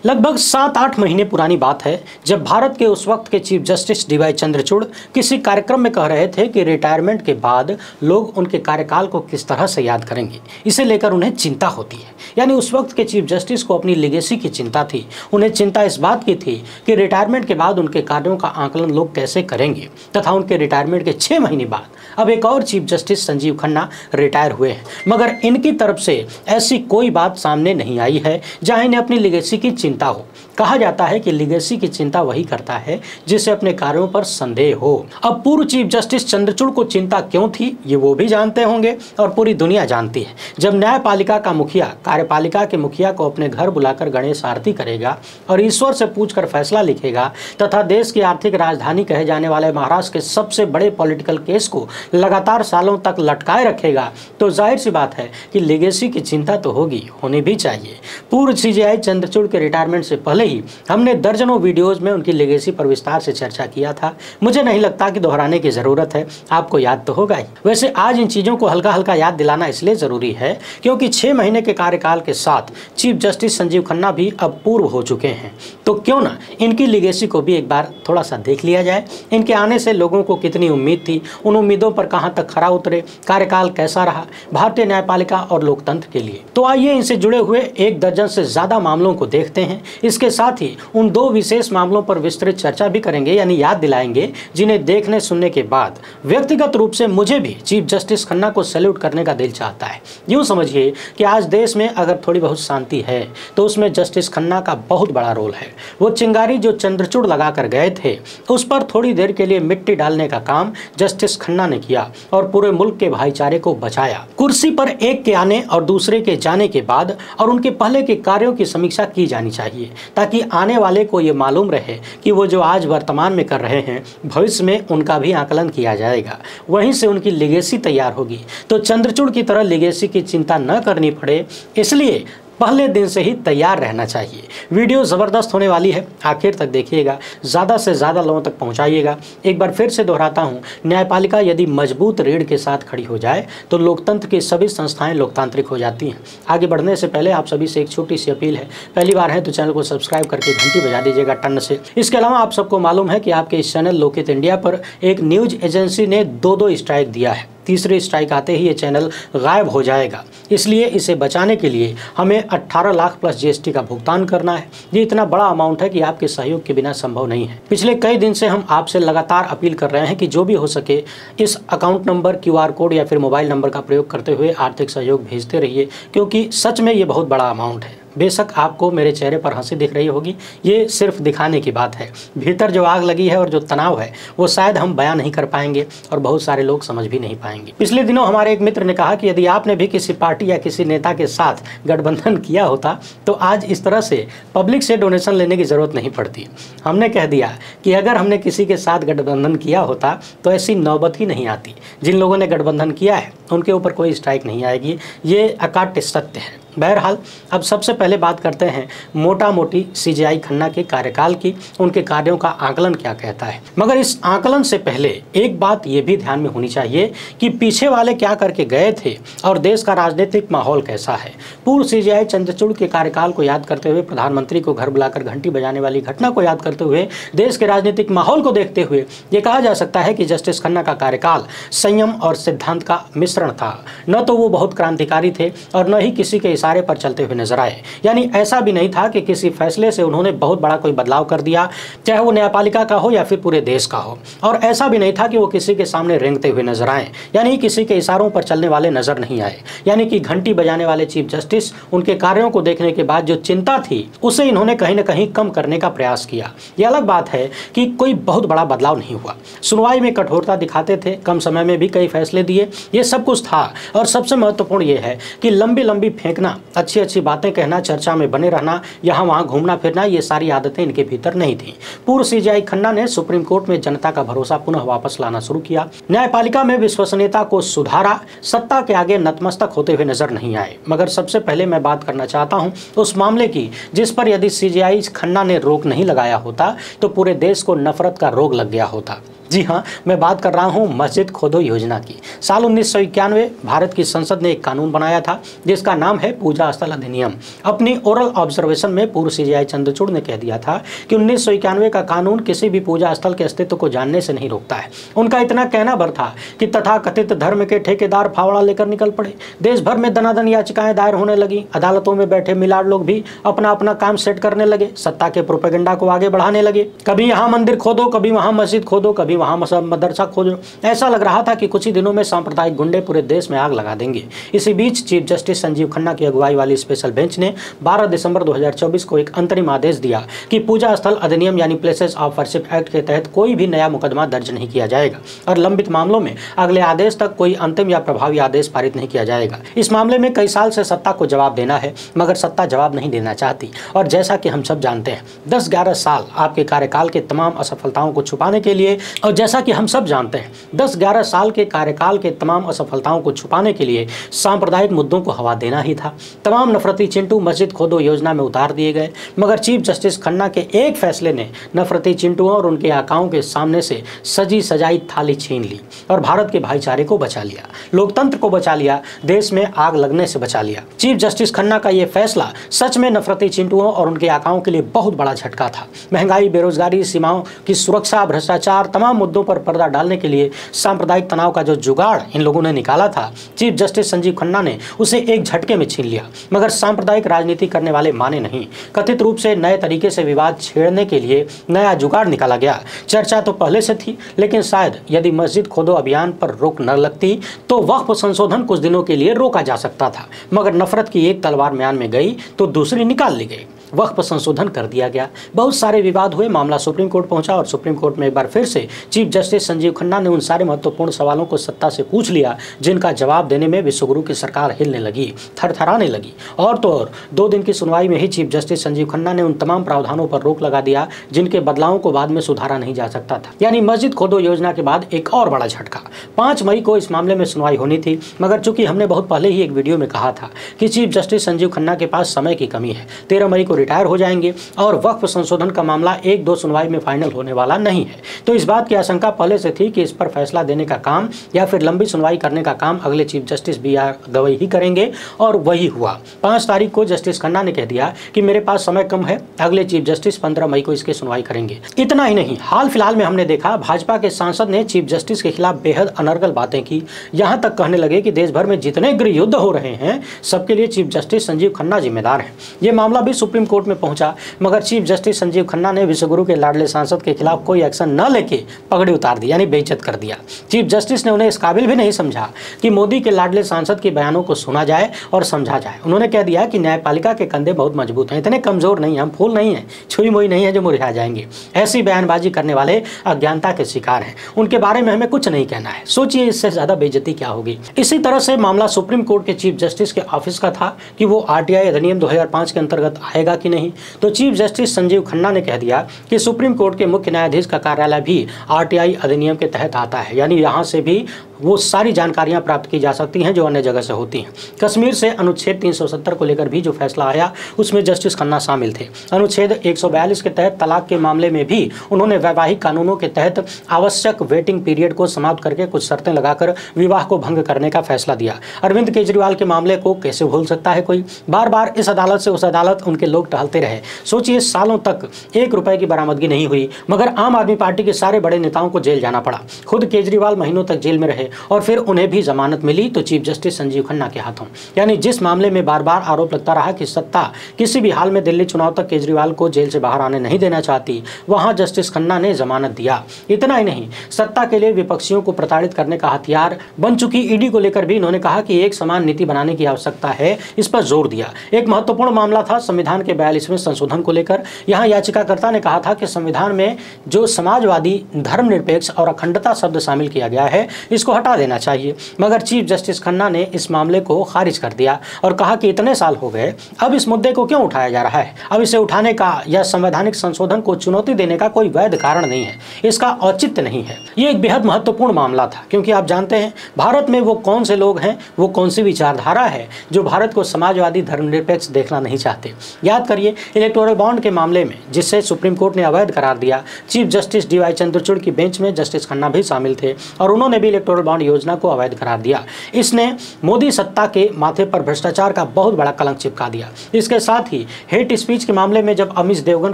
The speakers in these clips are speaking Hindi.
लगभग 7-8 महीने पुरानी बात है जब भारत के उस वक्त के चीफ जस्टिस डीवाई चंद्रचूड़ किसी कार्यक्रम में कह रहे थे कि रिटायरमेंट के बाद लोग उनके कार्यकाल को किस तरह से याद करेंगे, इसे लेकर उन्हें चिंता होती है। यानी उस वक्त के चीफ जस्टिस को अपनी लेगेसी की चिंता थी। उन्हें चिंता इस बात की थी कि रिटायरमेंट के बाद उनके कार्यों का आकलन लोग कैसे करेंगे तथा उनके रिटायरमेंट के 6 महीने बाद अब एक और chief justice Sanjeev Khanna retire हुए हैं, मगर इनकी तरफ से ऐसी कोई बात सामने नहीं आई है जहां इन्हें अपनी लेगेसी की चिंता हो। कहा जाता है कि लेगेसी की चिंता वही करता है जिसे अपने कार्यों पर संदेह हो। अब पूर्व चीफ जस्टिस चंद्रचूड़ को चिंता क्यों थी ये वो भी जानते होंगे और पूरी दुनिया जानती है। जब न्यायपालिका का मुखिया कार्यपालिका के मुखिया को अपने घर बुलाकर गणेश आरती करेगा और ईश्वर से पूछकर फैसला लिखेगा तथा देश की आर्थिक राजधानी कहे जाने वाले महाराष्ट्र के सबसे बड़े पॉलिटिकल केस को लगातार सालों तक लटकाए रखेगा, तो जाहिर सी बात है कि लेगेसी की चिंता तो होगी, होनी भी चाहिए। पूर्व सीजेआई चंद्रचूड़ के रिटायरमेंट से पहले ही हमने दर्जनों वीडियोज में उनकी लेगेसी पर विस्तार से चर्चा किया था। मुझे नहीं लगता कि दोहराने की जरूरत है, आपको याद तो होगा ही। वैसे आज इन चीजों को हल्का हल्का याद दिलाना इसलिए जरूरी है क्योंकि 6 महीने के कार्यकाल के साथ चीफ जस्टिस संजीव खन्ना भी अब पूर्व हो चुके हैं, तो क्यों ना इनकी लेगेसी को भी एक बार थोड़ा सा देख लिया जाए। इनके आने से लोगों को कितनी उम्मीद थी, उन उम्मीदों पर कहां तक खरा उतरे, कार्यकाल कैसा रहा भारतीय न्यायपालिका और लोकतंत्र के लिए। तो आइए इनसे जुड़े हुए 1 दर्जन से ज्यादा मामलों को देखते हैं। इसके साथ ही उन 2 विशेष मामलों पर विस्तृत चर्चा भी करेंगे, यानी याद दिलाएंगे, जिन्हें देखने सुनने के बाद व्यक्तिगत रूप से मुझे भी चीफ जस्टिस खन्ना को सैल्यूट करने का दिल चाहता है। यूं समझिए कि आज देश में अगर थोड़ी बहुत शांति है तो उसमें जस्टिस खन्ना का बहुत बड़ा रोल है। वो चिंगारी जो चंद्रचूड़ लगा कर गए थे उस पर थोड़ी देर के लिए मिट्टी डालने का काम जस्टिस खन्ना ने किया और पूरे मुल्क के भाईचारे को बचाया। कुर्सी पर एक के आने और दूसरे के जाने के बाद और उनके पहले के कार्यों की समीक्षा की जानी चाहिए ताकि आने वाले को ये मालूम रहे कि वो जो आज वर्तमान में कर रहे हैं भविष्य में उनका भी आकलन किया जाएगा, वहीं से उनकी लेगेसी तैयार होगी। तो चंद्रचूड़ की तरह लेगेसी की चिंता न करनी पड़े इसलिए पहले दिन से ही तैयार रहना चाहिए। वीडियो ज़बरदस्त होने वाली है, आखिर तक देखिएगा, ज़्यादा से ज़्यादा लोगों तक पहुंचाइएगा। एक बार फिर से दोहराता हूं, न्यायपालिका यदि मजबूत रीढ़ के साथ खड़ी हो जाए तो लोकतंत्र की सभी संस्थाएं लोकतांत्रिक हो जाती हैं। आगे बढ़ने से पहले आप सभी से एक छोटी सी अपील है, पहली बार है तो चैनल को सब्सक्राइब करके घंटी बजा दीजिएगा टन से। इसके अलावा आप सबको मालूम है कि आपके इस चैनल लोकहित इंडिया पर एक न्यूज एजेंसी ने 2 स्ट्राइक दिया है। तीसरी स्ट्राइक आते ही ये चैनल गायब हो जाएगा, इसलिए इसे बचाने के लिए हमें 18 लाख प्लस जीएसटी का भुगतान करना है। ये इतना बड़ा अमाउंट है कि आपके सहयोग के बिना संभव नहीं है। पिछले कई दिन से हम आपसे लगातार अपील कर रहे हैं कि जो भी हो सके इस अकाउंट नंबर, QR कोड या फिर मोबाइल नंबर का प्रयोग करते हुए आर्थिक सहयोग भेजते रहिए, क्योंकि सच में ये बहुत बड़ा अमाउंट है। बेशक आपको मेरे चेहरे पर हंसी दिख रही होगी, ये सिर्फ दिखाने की बात है। भीतर जो आग लगी है और जो तनाव है वो शायद हम बयां नहीं कर पाएंगे और बहुत सारे लोग समझ भी नहीं पाएंगे। पिछले दिनों हमारे एक मित्र ने कहा कि यदि आपने भी किसी पार्टी या किसी नेता के साथ गठबंधन किया होता तो आज इस तरह से पब्लिक से डोनेशन लेने की जरूरत नहीं पड़ती। हमने कह दिया कि अगर हमने किसी के साथ गठबंधन किया होता तो ऐसी नौबत ही नहीं आती। जिन लोगों ने गठबंधन किया है उनके ऊपर कोई स्ट्राइक नहीं आएगी, ये अकाट्य सत्य है। बहरहाल अब सबसे पहले बात करते हैं मोटा मोटी सीजेआई खन्ना के कार्यकाल की, उनके कार्यों का आकलन क्या कहता है। मगर इस आकलन से पहले एक बात ये भी ध्यान में होनी चाहिए कि पीछे वाले क्या करके गए थे और देश का राजनीतिक माहौल कैसा है। पूर्व सीजेआई चंद्रचूड़ के कार्यकाल को याद करते हुए, प्रधानमंत्री को घर बुलाकर घंटी बजाने वाली घटना को याद करते हुए, देश के राजनीतिक माहौल को देखते हुए ये कहा जा सकता है कि जस्टिस खन्ना का कार्यकाल संयम और सिद्धांत का मिश्रण था। न तो वो बहुत क्रांतिकारी थे और न ही किसी के इशारे पर चलते हुए नजर आए। यानी ऐसा भी नहीं था कि किसी फैसले से उन्होंने बहुत बड़ा कोई बदलाव कर दिया, चाहे वो न्यायपालिका का हो या फिर पूरे देश का हो। और ऐसा भी नहीं था कि वो किसी के सामने रेंगते हुए नजर आए, यानी किसी के इशारों पर चलने वाले नजर नहीं आए। यानी कि घंटी बजाने वाले चीफ जस्टिस उनके कार्यों को देखने के बाद जो चिंता थी उसे इन्होंने कहीं न कहीं कम करने का प्रयास किया। यह अलग बात है कि कोई बहुत बड़ा बदलाव नहीं हुआ। सुनवाई में कठोरता दिखाते थे, कम समय में भी कई फैसले दिए, ये सब कुछ था। और सबसे महत्वपूर्ण ये है कि लंबी लंबी फेंकना, अच्छी अच्छी बातें कहना, चर्चा में बने रहना, यहाँ वहाँ घूमना फिरना, ये सारी आदतें इनके भीतर नहीं थी। पूर्व सीजेआई खन्ना ने सुप्रीम कोर्ट में जनता का भरोसा पुनः वापस लाना शुरू किया, न्यायपालिका में विश्वसनीयता को सुधारा, सत्ता के आगे नतमस्तक होते हुए नजर नहीं आए। मगर सबसे पहले मैं बात करना चाहता हूँ उस मामले की जिस पर यदि सीजेआई खन्ना ने रोक नहीं लगाया होता तो पूरे देश को नफरत का रोग लग गया होता। जी हाँ, मैं बात कर रहा हूँ मस्जिद खोदो योजना की। साल 1991 भारत की संसद ने एक कानून बनाया था जिसका नाम है पूजा स्थल अधिनियम। अपनी ओरल ऑब्जर्वेशन में पूर्व सीजेआई चंद्रचूड़ ने कह दिया था कि 1991 का कानून किसी भी पूजा स्थल के अस्तित्व को जानने से नहीं रोकता है। उनका इतना कहना भर था कि तथाकथित धर्म के ठेकेदार फावड़ा लेकर निकल पड़े। देश भर में दनादन याचिकाएं दायर होने लगी। अदालतों में बैठे मिलाड़ लोग भी अपना अपना काम सेट करने लगे, सत्ता के प्रोपेगेंडा को आगे बढ़ाने लगे। कभी यहाँ मंदिर खोदो, कभी वहाँ मस्जिद खोदो, कभी वहाँ मदरसा खोदो। ऐसा लग रहा था कि कुछ ही दिनों में सांप्रदायिक गुंडे पूरे देश में आग लगा देंगे। इसी बीच चीफ जस्टिस संजीव खन्ना की अगुवाई वाली स्पेशल बेंच ने 12 दिसंबर 2024 को एक अंतरिम आदेश दिया कि पूजा स्थल अधिनियम यानी प्लेसेस ऑफ वर्शिप एक्ट के तहत कोई भी नया मुकदमा दर्ज नहीं किया जाएगा और लंबित मामलों में अगले आदेश तक कोई अंतिम या प्रभावी आदेश पारित नहीं किया जाएगा। इस मामले में कई साल से सत्ता को जवाब देना है, मगर सत्ता जवाब नहीं देना चाहती। और जैसा कि हम सब जानते हैं, 10-11 साल आपके कार्यकाल के तमाम असफलताओं को छुपाने के लिए और जैसा कि हम सब जानते हैं 10-11 साल के कार्यकाल के तमाम असफलताओं को छुपाने के लिए सांप्रदायिक मुद्दों को हवा देना ही था। तमाम नफरती चिंटू मस्जिद खोदो योजना में उतार दिए गए, मगर चीफ जस्टिस खन्ना के एक फैसले ने नफरती चिंटुओं और उनके आकाओं के सामने से सजी सजाई थाली छीन ली और भारत के भाईचारे को बचा लिया, लोकतंत्र को बचा लिया, देश में आग लगने से बचा लिया। चीफ जस्टिस खन्ना का यह फैसला सच में नफरती चिंटुओं और उनके आकाओं के लिए बहुत बड़ा झटका था। महंगाई, बेरोजगारी, सीमाओं की सुरक्षा, भ्रष्टाचार, तमाम मुद्दों पर पर्दा डालने के लिए सांप्रदायिक तनाव का जो जुगाड़ इन लोगों ने निकाला था, चीफ जस्टिस संजीव खन्ना ने उसे एक झटके में छीन लिया। मगर सांप्रदायिक राजनीति करने वाले माने नहीं। कथित रूप से नए तरीके से विवाद छेड़ने के लिए नया जुगाड़ निकाला गया। चर्चा तो पहले से थी, लेकिन शायद यदि मस्जिद खोदो अभियान पर रोक न लगती तो वक्फ संशोधन कुछ दिनों के लिए रोका जा सकता था। मगर नफरत की एक तलवार म्यान में गई तो दूसरी निकाल ली गई। वक्फ संशोधन कर दिया गया। बहुत सारे विवाद हुए, मामला सुप्रीम कोर्ट पहुंचा और सुप्रीम कोर्ट में एक बार फिर से चीफ जस्टिस संजीव खन्ना ने उन सारे महत्वपूर्ण सवालों को सत्ता से पूछ लिया जिनका जवाब देने में विश्वगुरु की सरकार हिलने लगी, थरथराने लगी। और तो और 2 दिन की सुनवाई में ही चीफ जस्टिस संजीव खन्ना ने उन तमाम प्रावधानों पर रोक लगा दिया जिनके बदलावों को बाद में सुधारा नहीं जा सकता था। यानी मस्जिद खोदो योजना के बाद एक और बड़ा झटका। 5 मई को इस मामले में सुनवाई होनी थी, मगर चूंकि हमने बहुत पहले ही एक वीडियो में कहा था कि चीफ जस्टिस संजीव खन्ना के पास समय की कमी है, 13 मई को रिटायर हो जाएंगे और वक्फ संशोधन का मामला 1-2 सुनवाई में फाइनल होने वाला नहीं है। तो इस बात की आशंका पहले से थी कि इस पर फैसला देने का काम या फिर लंबी सुनवाई करने का काम अगले चीफ जस्टिस बी.आर. गवई ही करेंगे और वही हुआ। 5 तारीख को जस्टिस खन्ना ने कह दिया कि मेरे पास समय कम है, अगले चीफ जस्टिस 15 मई को इसकी सुनवाई करेंगे। इतना ही नहीं, हाल फिलहाल में हमने देखा भाजपा के सांसद ने चीफ जस्टिस के खिलाफ बेहद अनर्गल बातें की। यहां तक कहने लगे कि देश भर में जितने गृह युद्ध हो रहे हैं सबके लिए चीफ जस्टिस संजीव खन्ना जिम्मेदार हैं। ये मामला भी सुप्रीम कोर्ट में पहुंचा, मगर चीफ जस्टिस संजीव खन्ना ने विश्वगुरु के लाडले सांसद के खिलाफ कोई एक्शन न लेके पगड़ी उतार दी, यानी बेइज्जत कर दिया। चीफ जस्टिस ने उन्हें इस काबिल भी नहीं समझा कि मोदी के लाडले सांसद के बयानों को सुना जाए और समझा जाए। उन्होंने कह दिया कि न्यायपालिका के कंधे बहुत मजबूत हैं, इतने कमजोर नहीं, हम फूल नहीं हैं, छुई मुई नहीं है जो मुरझा जाएंगे। ऐसी बयानबाजी करने वाले अज्ञानता के शिकार हैं, उनके बारे में हमें कुछ नहीं कहना है। सोचिए इससे ज्यादा बेइज्जती क्या होगी। इसी तरह से मामला सुप्रीम कोर्ट के चीफ जस्टिस के ऑफिस का था कि वो आरटीआई अधिनियम 2005 के अंतर्गत आएगा कि नहीं। तो चीफ जस्टिस संजीव खन्ना ने कह दिया कि सुप्रीम कोर्ट के मुख्य न्यायाधीश का कार्यालय भी आरटीआई अधिनियम के तहत आता है, यानी यहाँ से भी वो सारी जानकारियां प्राप्त की जा सकती हैं जो अन्य जगह से होती हैं। कश्मीर से अनुच्छेद 370 को लेकर भी जो फैसला आया उसमें जस्टिस खन्ना शामिल थे। अनुच्छेद 142 के तहत तलाक के मामले में भी उन्होंने वैवाहिक कानूनों के तहत आवश्यक वेटिंग पीरियड को समाप्त करके कुछ शर्तें लगाकर विवाह को भंग करने का फैसला दिया। अरविंद केजरीवाल के मामले को कैसे भूल सकता है कोई। बार बार इस अदालत से उस अदालत उनके लोग टहलते रहे। सोचिए सालों तक 1 रुपए की बरामदगी नहीं हुई, मगर आम आदमी पार्टी के सारे बड़े नेताओं को जेल जाना पड़ा। खुद केजरीवाल महीनों तक जेल में रहे और फिर उन्हें भी जमानत मिली तो चीफ जस्टिस संजीव खन्ना के हाथों। यानी जिस मामले में बार बार आरोप लगता रहा कि सत्ता किसी भी हाल में दिल्ली चुनाव तक केजरीवाल को जेल से बाहर आने नहीं देना चाहती, वहां जस्टिस खन्ना ने जमानत दिया। इतना ही नहीं, सत्ता के लिए विपक्षियों को प्रताड़ित करने का हथियार बन चुकी ईडी को लेकर भी इन्होंने कहा कि एक समान नीति बनाने की आवश्यकता है, इस पर जोर दिया। एक महत्वपूर्ण मामला था संविधान के 42वें संशोधन को लेकर। यहाँ याचिकाकर्ता ने कहा था कि संविधान में जो समाजवादी, धर्मनिरपेक्ष और अखंडता शब्द शामिल किया गया है इसको हटा देना चाहिए। मगर चीफ जस्टिस खन्ना ने इस मामले को खारिज कर दिया और कहा कि इतने साल हो गए, अब इस मुद्दे को क्यों उठाया जा रहा है? अब इसे उठाने का या संवैधानिक संशोधन को चुनौती देने का कोई वैध कारण नहीं है, इसका औचित्य नहीं है। ये एक बेहद महत्वपूर्ण मामला था, क्योंकि आप जानते हैं भारत में वो कौन से लोग हैं, वो कौन सी विचारधारा है जो भारत को समाजवादी धर्मनिरपेक्ष देखना नहीं चाहते। याद करिए इलेक्टोरल बॉन्ड के मामले में, जिसे सुप्रीम कोर्ट ने अवैध करार दिया, चीफ जस्टिस डीवाई चंद्रचूड़ की बेंच में जस्टिस खन्ना भी शामिल थे और उन्होंने भी इलेक्टोरल बॉन्ड योजना को अवैध करार दिया। इसने मोदी सत्ता के माथे पर भ्रष्टाचार का बहुत बड़ा कलंक चिपका दिया। इसके साथ ही हेट स्पीच के मामले में जब अमीश देवगन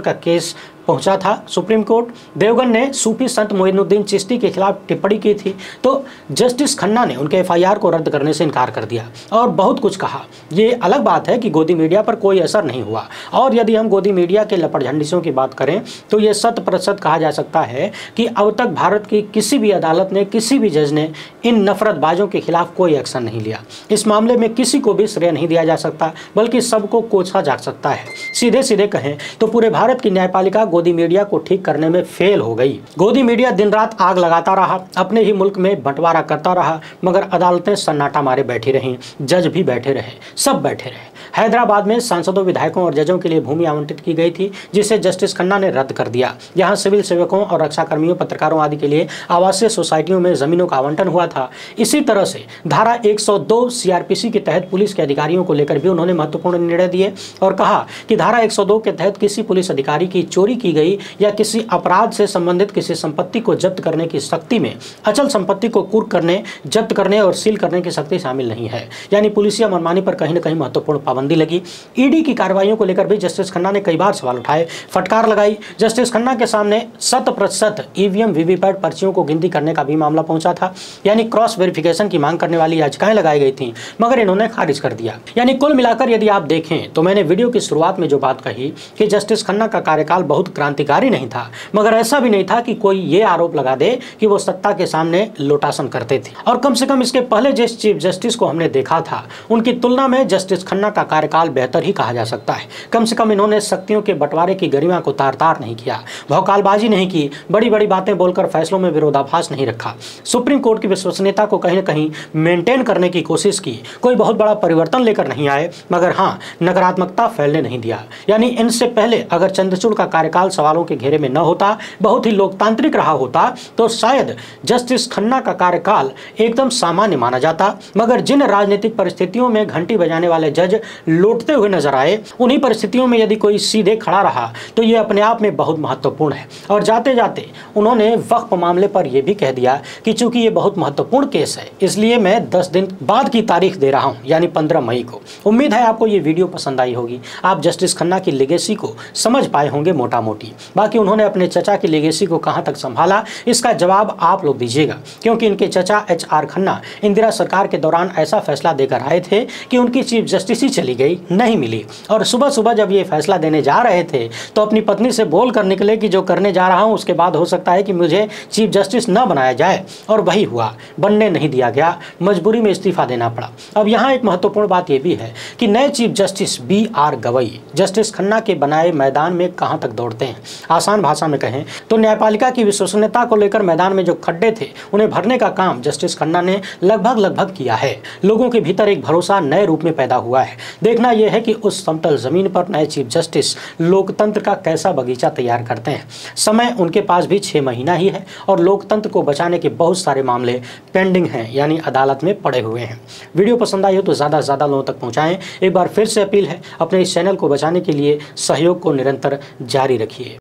का केस पहुंचा था सुप्रीम कोर्ट, देवगन ने सूफी संत मोइनुद्दीन चिश्ती के खिलाफ टिप्पणी की थी, तो जस्टिस खन्ना ने उनके एफआईआर को रद्द करने से इनकार कर दिया और बहुत कुछ कहा। ये अलग बात है कि गोदी मीडिया पर कोई असर नहीं हुआ, और यदि हम गोदी मीडिया के लपटझंडिसों की बात करें तो ये 100% कहा जा सकता है कि अब तक भारत की किसी भी अदालत ने, किसी भी जज ने इन नफरतबाजों के खिलाफ कोई एक्शन नहीं लिया। इस मामले में किसी को भी श्रेय नहीं दिया जा सकता, बल्कि सबको कोसा जा सकता है। सीधे सीधे कहें तो पूरे भारत की न्यायपालिका गोदी मीडिया को ठीक करने में फेल हो गई। गोदी मीडिया दिन रात आग लगाता रहा, अपने ही मुल्क में बंटवारा करता रहा, मगर अदालतें सन्नाटा मारे बैठी रहीं, जज भी बैठे रहे, सब बैठे रहे। हैदराबाद में सांसदों, विधायकों और जजों के लिए भूमि आवंटित की गई थी, जिसे जस्टिस खन्ना ने रद्द कर दिया। यहाँ सिविल सेवकों और रक्षाकर्मियों, पत्रकारों आदि के लिए आवासीय सोसाइटियों में जमीनों का आवंटन हुआ था। इसी तरह से धारा 102 सीआरपीसी के तहत पुलिस के अधिकारियों को लेकर भी उन्होंने महत्वपूर्ण निर्णय दिए और कहा कि धारा 102 के तहत किसी पुलिस अधिकारी की चोरी की गई या किसी अपराध से संबंधित किसी संपत्ति को जब्त करने की शक्ति में अचल संपत्ति को कुर्क करने, जब्त करने और सील करने की शक्ति शामिल नहीं है। यानी पुलिसिया मनमानी पर कहीं न कहीं महत्वपूर्ण पाबंदी लगी। ईडी की कार्रवाइयों को लेकर भी जस्टिस खन्ना ने कई बार सवाल उठाए, फटकार लगाई। जस्टिस खन्ना के सामने 100% ईवीएम वीवीपैट पर्चियों को गिनती करने का भी मामला पहुंचा था, यानी क्रॉस वेरिफिकेशन की मांग करने वाली याचिकाएं लगाई गई थी, मगर इन्होंने खारिज कर दिया। यानी कुल मिलाकर यदि आप देखें तो मैंने वीडियो की शुरुआत में जो बात कही कि जस्टिस खन्ना का कार्यकाल बहुत क्रांतिकारी नहीं था, मगर ऐसा भी नहीं था कि कोई ये आरोप लगा दे कि वो सत्ता के सामने लोटासन करते थे। और कम से कम इसके पहले जिस चीफ जस्टिस को हमने देखा था, उनकी तुलना में जस्टिस खन्ना का कार्यकाल बेहतर ही कहा जा सकता है। कम से कम इन्होंने शक्तियों के बंटवारे की गरिमा को तार-तार नहीं किया, भौकालबाजी नहीं की, बड़ी बड़ी बातें बोलकर फैसलों में विरोधाभास नहीं रखा, सुप्रीम कोर्ट की विश्वसनीयता को कहीं न कहीं मेंटेन करने की कोशिश की। कोई बहुत बड़ा परिवर्तन लेकर नहीं आए, मगर हाँ, नकारात्मकता फैलने नहीं दिया। यानी इनसे पहले अगर चंद्रचूड़ का कार्यकाल सवालों के घेरे में न होता, बहुत ही लोकतांत्रिक रहा होता, तो शायद जस्टिस खन्ना का कार्यकाल एकदम सामान्य माना जाता। मगर जिन राजनीतिक परिस्थितियों में घंटी बजाने वाले जज लौटते हुए नजर आए, उन्हीं परिस्थितियों में यदि कोई सीधे खड़ा रहा तो ये अपने आप में बहुत महत्वपूर्ण है। और जाते जाते उन्होंने वक्फ मामले पर यह भी कह दिया कि चूंकि ये बहुत महत्वपूर्ण केस है, इसलिए मैं 10 दिन बाद की तारीख दे रहा हूं, यानी 15 मई को। उम्मीद है आपको ये वीडियो पसंद आई होगी, आप जस्टिस खन्ना की लेगेसी को समझ पाए होंगे मोटा मोटी। बाकी उन्होंने अपने चचा की लेगेसी को कहां तक संभाला, इसका जवाब आप लोग दीजिएगा, क्योंकि इनके चचा HR खन्ना इंदिरा सरकार के दौरान ऐसा फैसला देकर आए थे कि उनकी चीफ जस्टिस ही चली गई, नहीं मिली। और सुबह सुबह जब ये फैसला देने जा रहे थे तो अपनी पत्नी से बोल कर निकले कि जो करने जा रहा हूं उसके बाद हो सकता है कि मुझे चीफ जस्टिस न बनाया जाए, और वही हुआ, बनने नहीं दिया गया, मजबूरी में इस्तीफा देना पड़ा। अब यहाँ एक महत्वपूर्ण बात यह भी है कि नए chief justice BR Gavai justice Khanna के बनाए मैदान में कहां तक दौड़ते हैं। आसान भाषा में कहें तो न्यायपालिका की विश्वसनीयता को लेकर मैदान में जो खड्डे थे उन्हें भरने का काम जस्टिस खन्ना ने लगभग किया है। लोगों के भीतर एक भरोसा नए रूप में पैदा हुआ है। देखना यह है कि उस समतल जमीन पर नए चीफ जस्टिस लोकतंत्र का कैसा बगीचा तैयार करते हैं। समय उनके पास भी 6 महीना ही है और लोकतंत्र को बचाने के बहुत सारे मामले पेंडिंग हैं, यानी अदालत में पड़े हुए हैं। वीडियो पसंद आई हो तो ज़्यादा से ज़्यादा लोगों तक पहुँचाएं। एक बार फिर से अपील है, अपने इस चैनल को बचाने के लिए सहयोग को निरंतर जारी रखिए।